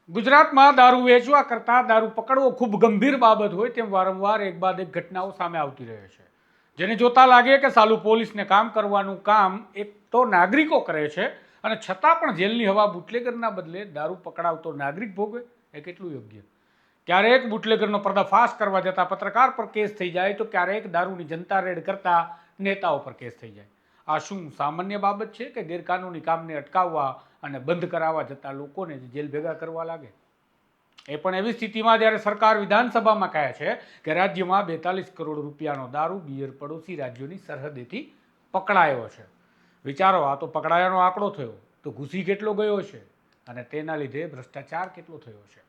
ગુજરાતમાં દારૂ વેચવા કરતાં દારૂ પકડવો ખૂબ ગંભીર બાબત હોય તેમ વારંવાર એક બાદ એક ઘટનાઓ સામે આવતી રહે છે, જેને જોતા લાગે કે સાલું પોલીસને કામ કરવાનું કામ એક તો નાગરિકો કરે છે અને છતાં પણ જેલની હવા બુટલેગરના બદલે દારૂ પકડાવતો નાગરિક ભોગવે એ કેટલું યોગ્ય? ક્યારેક બુટલેગરનો પર્દાફાશ કરવા જતા પત્રકાર પર કેસ થઈ જાય તો ક્યારેક દારૂની જનતા રેડ કરતા નેતાઓ પર કેસ થઈ જાય. આ શું સામાન્ય બાબત છે કે ગેરકાનૂની કામને અટકાવવા અને બંધ કરાવવા જતા લોકોને જેલ ભેગા કરવા લાગે? એ પણ એવી સ્થિતિમાં જ્યારે સરકાર વિધાનસભામાં કહે છે કે રાજ્યમાં 42 કરોડ રૂપિયાનો દારૂ બિયર પડોશી રાજ્યોની સરહદેથી પકડાયો છે. વિચારો, આ તો પકડાયાનો આંકડો થયો, તો ઘૂસી કેટલો ગયો છે અને તેના લીધે ભ્રષ્ટાચાર કેટલો થયો છે.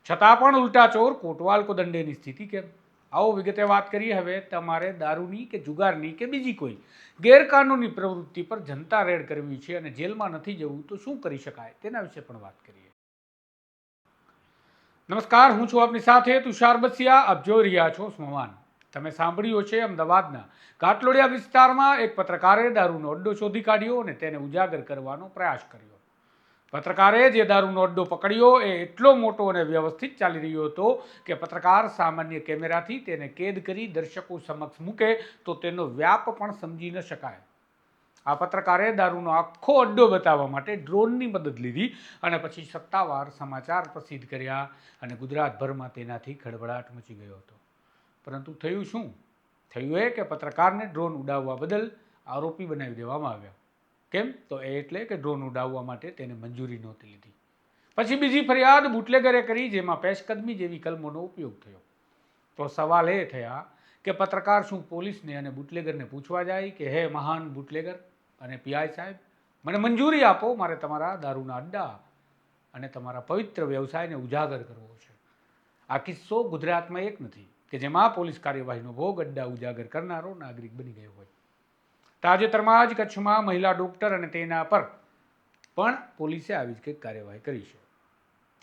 છતાં પણ ઉલટા ચોર કોટવાલ કો દંડેની સ્થિતિ કેમ? આવો વિગતે વાત કરીએ. હવે તમારે દારૂની કે જુગારની કે બીજી કોઈ ગેરકાનૂની પ્રવૃત્તિ પર જનતા રેડ કરવી છે અને જેલમાં નથી જવું તો શું કરી શકાય તેના વિશે પણ વાત કરીએ. નમસ્કાર, હું છું આપની સાથે તુષાર બસિયા. આપ જોઈ રહ્યા છો સ્મવાન. તમે સાંભળ્યું છે અમદાવાદના ઘાટલોડિયા વિસ્તારમાં એક પત્રકારે દારૂનો અડ્ડો શોધી કાઢ્યો અને તેને ઉજાગર કરવાનો પ્રયાસ કર્યો. પત્રકારે જે દારૂનો અડ્ડો પકડ્યો એ એટલો મોટો અને વ્યવસ્થિત ચાલી રહ્યો હતો કે પત્રકાર સામાન્ય કેમેરાથી તેને કેદ કરી દર્શકો સમક્ષ મૂકે તો તેનો વ્યાપ પણ સમજી ન શકાય. આ પત્રકારે દારૂનો આખો અડ્ડો બતાવવા માટે ડ્રોનની મદદ લીધી અને પછી સત્તાવાર સમાચાર પ્રસિદ્ધ કર્યા અને ગુજરાતભરમાં તેનાથી ખળભળાટ મચી ગયો હતો. પરંતુ થયું શું? થયું એ કે પત્રકારને ડ્રોન ઉડાવવા બદલ આરોપી બનાવી દેવામાં આવ્યા. કેમ? તો એ એટલે કે ડ્રોન ઉડાવવા માટે તેને મંજૂરી નહોતી લીધી. પછી બીજી ફરિયાદ બુટલેગરે કરી, જેમાં પેશકદમી જેવી કલમોનો ઉપયોગ થયો. તો સવાલ એ થયા કે પત્રકાર શું પોલીસને અને બુટલેગરને પૂછવા જાય કે હે મહાન બુટલેગર અને પીઆઈ સાહેબ, મને મંજૂરી આપો, મારે તમારા દારૂના અડ્ડા અને તમારા પવિત્ર વ્યવસાયને ઉજાગર કરવો છે. આ કિસ્સો ગુજરાતમાં એક નથી કે જેમાં પોલીસ કાર્યવાહીનો ભોગ અડ્ડા ઉજાગર કરનારો નાગરિક બની ગયો હોય. તાજેતરમાં જ કચ્છમાં મહિલા ડોક્ટર અને તેના પર પણ પોલીસે આવી જ કંઈક કાર્યવાહી કરી છે.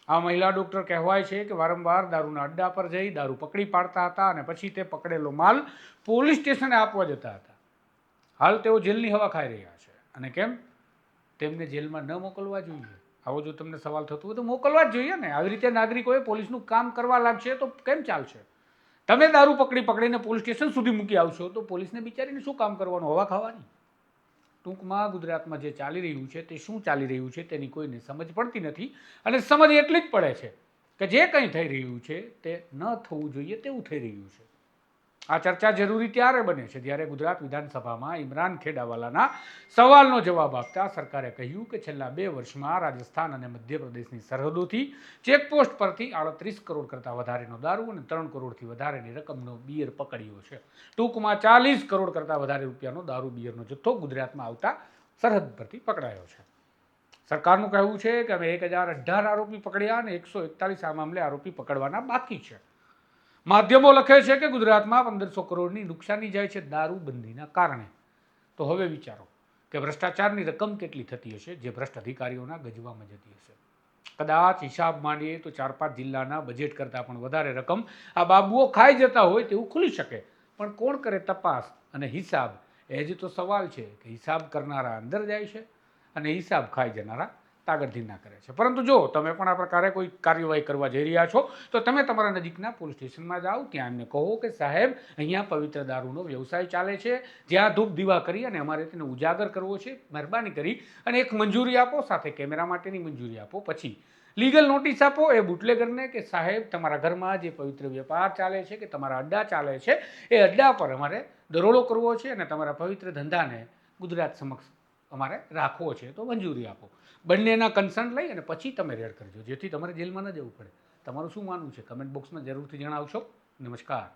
આ મહિલા ડોક્ટર કહેવાય છે કે વારંવાર દારૂના અડ્ડા પર જઈ દારૂ પકડી પાડતા હતા અને પછી તે પકડેલો માલ પોલીસ સ્ટેશને આપવા જતા હતા. હાલ તેઓ જેલની હવા ખાઈ રહ્યા છે. અને કેમ? તેમને જેલમાં ન મોકલવા જોઈએ? આવો જો તમને સવાલ થતો હોય તો મોકલવા જ જોઈએ ને. આવી રીતે નાગરિકોએ પોલીસનું કામ કરવા લાગશે તો કેમ ચાલશે? તમે દારૂ પકડીને પોલીસ સ્ટેશન સુધી મૂકી આવશો તો પોલીસને બિચારીને શું કામ કરવાનું? હવા ખાવાની? ટૂંકમાં ગુજરાતમાં જે ચાલી રહ્યું છે તે શું ચાલી રહ્યું છે તેની કોઈને સમજ પડતી નથી. અને સમજ એટલી જ પડે છે કે જે કંઈ થઈ રહ્યું છે તે ન થવું જોઈએ તેવું થઈ રહ્યું છે. આ ચર્ચા જરૂરી ત્યારે બને છે જ્યારે ગુજરાત વિધાનસભામાં ઇમરાન ખેડાવાલાના સવાલનો જવાબ આપતા સરકારે કહ્યું કે છેલ્લા 2 વર્ષમાં રાજસ્થાન અને મધ્યપ્રદેશની સરહદોથી ચેકપોસ્ટ પરથી 38 કરોડ કરતાં વધારેનો દારૂ અને 3 કરોડથી વધારેની રકમનો બિયર પકડ્યો છે. ટૂંકમાં 40 કરોડ કરતાં વધારે રૂપિયાનો દારૂ બિયરનો જથ્થો ગુજરાતમાં આવતા સરહદ પરથી પકડાયો છે. સરકારનું કહેવું છે કે અમે 1018 આરોપી પકડ્યા અને 141 આ મામલે આરોપી પકડવાના બાકી છે. માધ્યમો લખે છે કે ગુજરાતમાં 1500 કરોડની નુકસાની જાય છે દારૂબંધીના કારણે. તો હવે વિચારો કે ભ્રષ્ટાચારની રકમ કેટલી થતી હશે જે ભ્રષ્ટ અધિકારીઓના ગજવામાં જતી હશે. કદાચ હિસાબ માંડીએ તો 4-5 જિલ્લાના બજેટ કરતાં પણ વધારે રકમ આ બાબુઓ ખાઈ જતા હોય તેવું ખુલી શકે. પણ કોણ કરે તપાસ અને હિસાબ? એ જ તો સવાલ છે કે હિસાબ કરનારા અંદર જાય છે અને હિસાબ ખાઈ જનારા તાગડધીના કરે છે. પરંતુ જો તમે પણ આ પ્રકારે કોઈ કાર્યવાહી કરવા જઈ રહ્યા છો તો તમે તમારા નજીકના પોલીસ સ્ટેશનમાં જાઓ, ત્યાં એમને કહો કે સાહેબ, અહીંયા પવિત્ર દારૂનો વ્યવસાય ચાલે છે, જ્યાં ધૂપ દીવા કરી અને અમારે તેને ઉજાગર કરવો છે, મહેરબાની કરી અને એક મંજૂરી આપો, સાથે કેમેરા માટેની મંજૂરી આપો, પછી લીગલ નોટિસ આપો એ બુટલેગરને કે સાહેબ, તમારા ઘરમાં જે પવિત્ર વેપાર ચાલે છે કે તમારા અડ્ડા ચાલે છે એ અડ્ડા પર અમારે દરોડો કરવો છે અને તમારા પવિત્ર ધંધાને ગુજરાત સમક્ષ અમારે રાખવો છે, તો મંજૂરી આપો. બંનેના કન્સર્ન લઈ અને પછી તમે રેડ કરજો, જેથી તમારે જેલમાં ન જવું પડે. તમારું શું માનવું છે? કમેન્ટ બોક્સમાં જરૂરથી જણાવશો. નમસ્કાર.